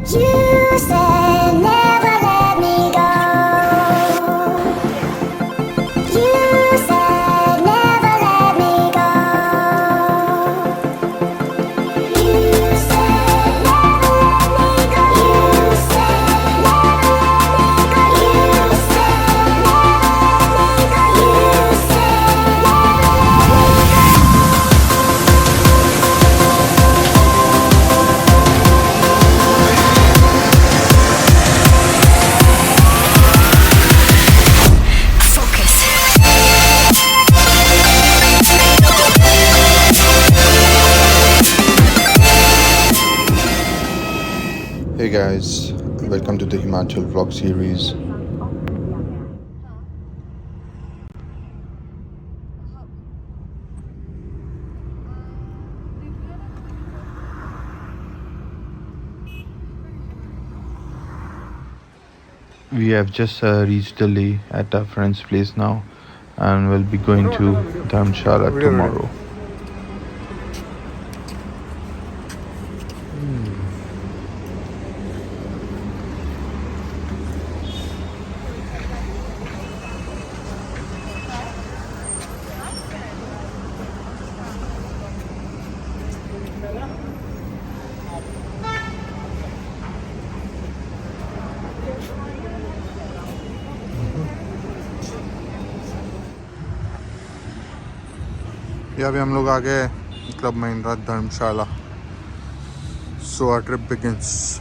You said never let me go. You said never let me go. You said never let me go. You said never let me go. You said never let me go. You said Hey guys, welcome to the Himachal vlog series. We have just reached Delhi at our friend's place now, and we'll be going to Dharamshala tomorrow. ये अभी हम लोग आ गए club Mahindra Dharamshala. So our trip begins.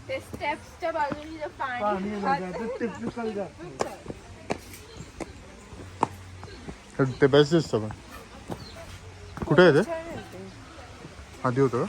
स्टेप्सच्या बाजूनी जे पाणी typical ते best दिसतं पण. कुठे आहे ते? आधी होतं का?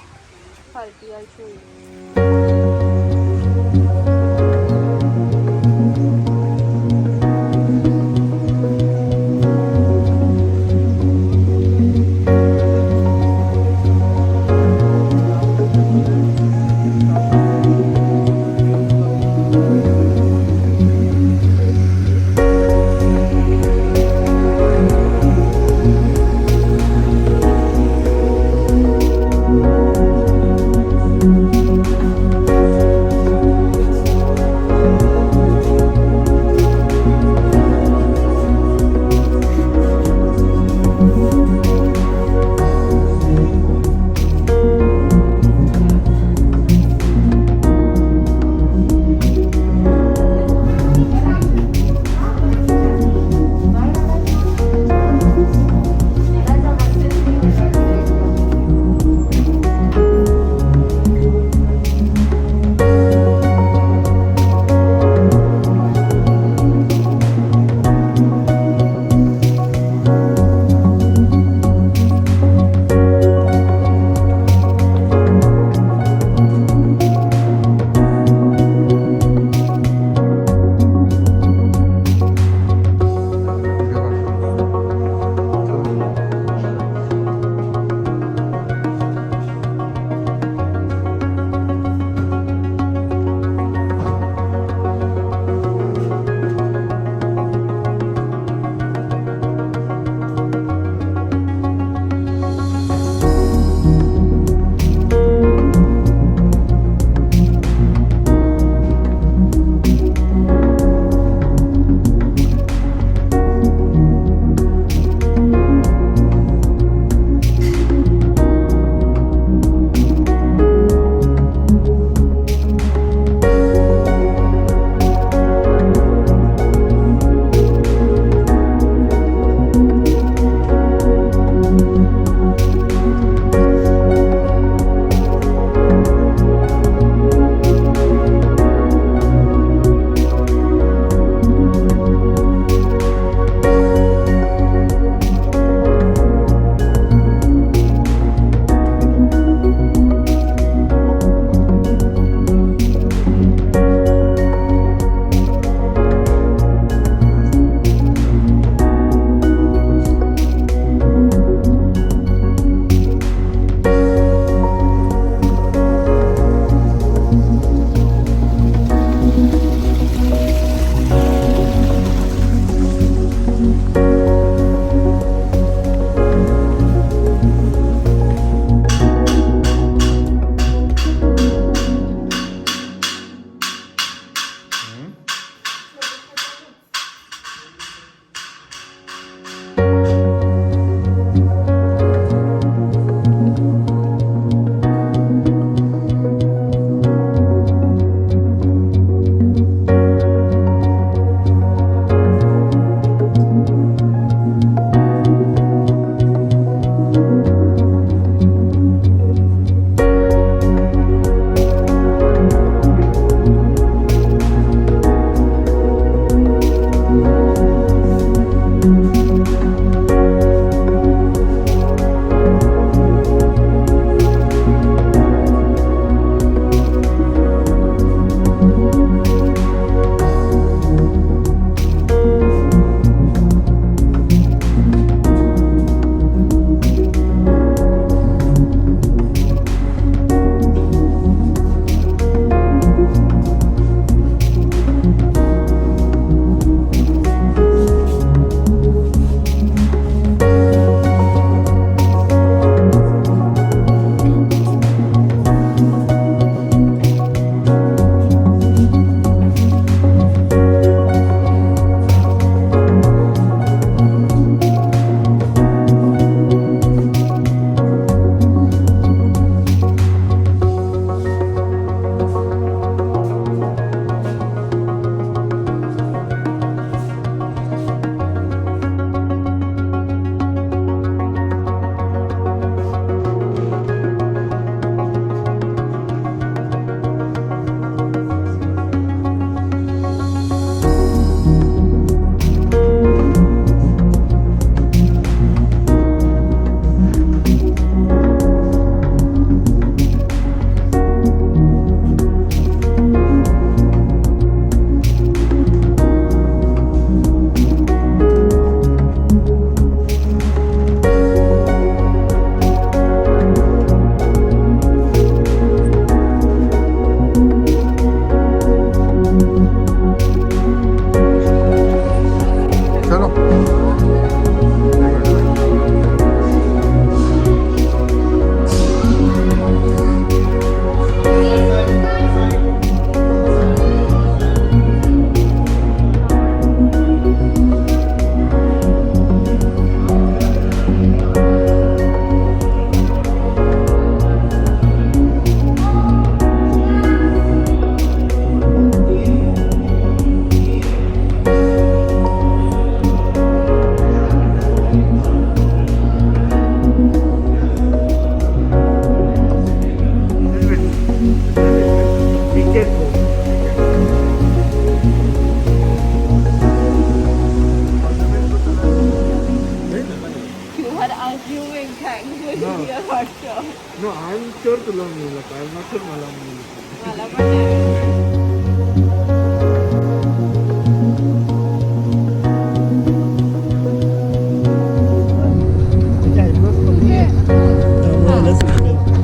You're not sure. No, I'm sure तुला मिळेल. I'm not sure मला मिळेल. मला पण नाही.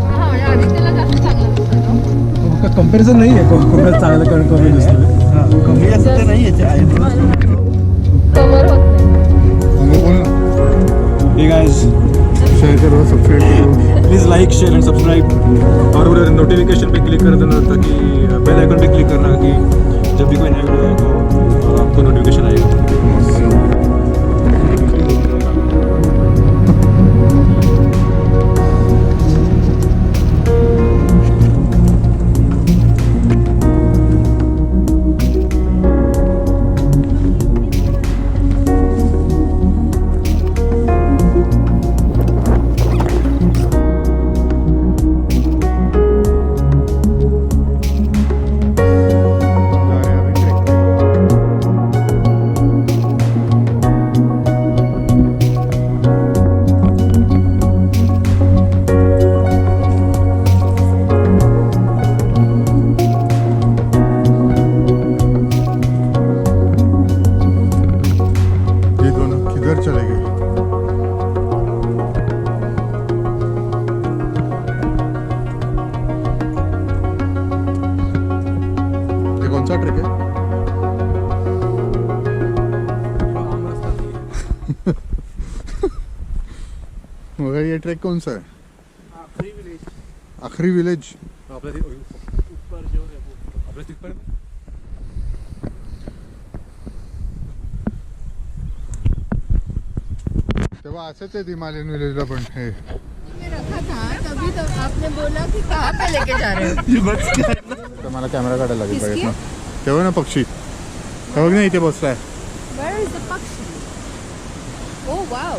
हा, म्हणजे आदित्यला जास्त चांगलं दिसतं. कंपॅरिझन नाही आहे कोणाला चांगलं कमी दिसतं. कमी असं ते नाही याचे आयब्रोज कव्हर होत नाही. आम्ही बोल ना. हे गाइस शेअर करो, सबस्क्राईब करो. Please like share and subscribe और वो नोटिफिकेशन पे क्लिक कर देना ताकि बेल आइकन पे क्लिक करना कि जब भी कोई नया वीडियो आए तो आपको नोटिफिकेशन आएगा. ये दोनों किधर चले गए? ये कौन सा ट्रैक है? मगर ये ट्रैक कौन सा है? आखिरी विलेज. ऊपर जो है वो आपल्या तिथपर्यंत तेव्हा असेच आहेत हिमालयन विलेजला पण हे. मैं रखा था तभी तो आपने बोला कि कहाँ पे लेके जा रहे हो. तर मला कॅमेरा काढायला लागेल पाहिजे ना. तेव्हा ना पक्षी तेव्हा नाही इथे बसलाय. Where is the pakshi? Oh wow,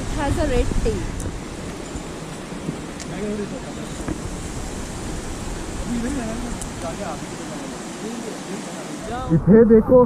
it has a red tail. इथे देखो.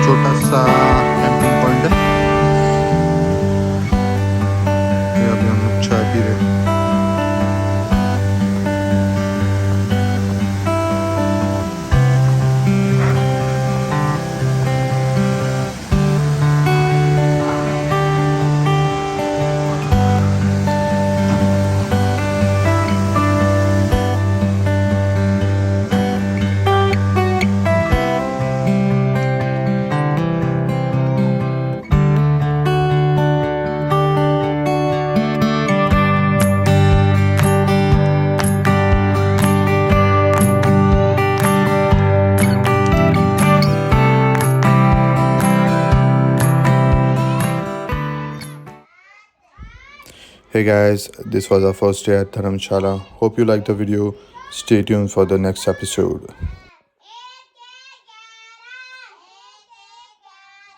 छोटा सा कैंपिंग पॉइंट है. ये अभी हम लोग चाय पी रहे हैं. Hey guys, this was our first day at Dharamshala. Hope you liked the video. Stay tuned for the next episode.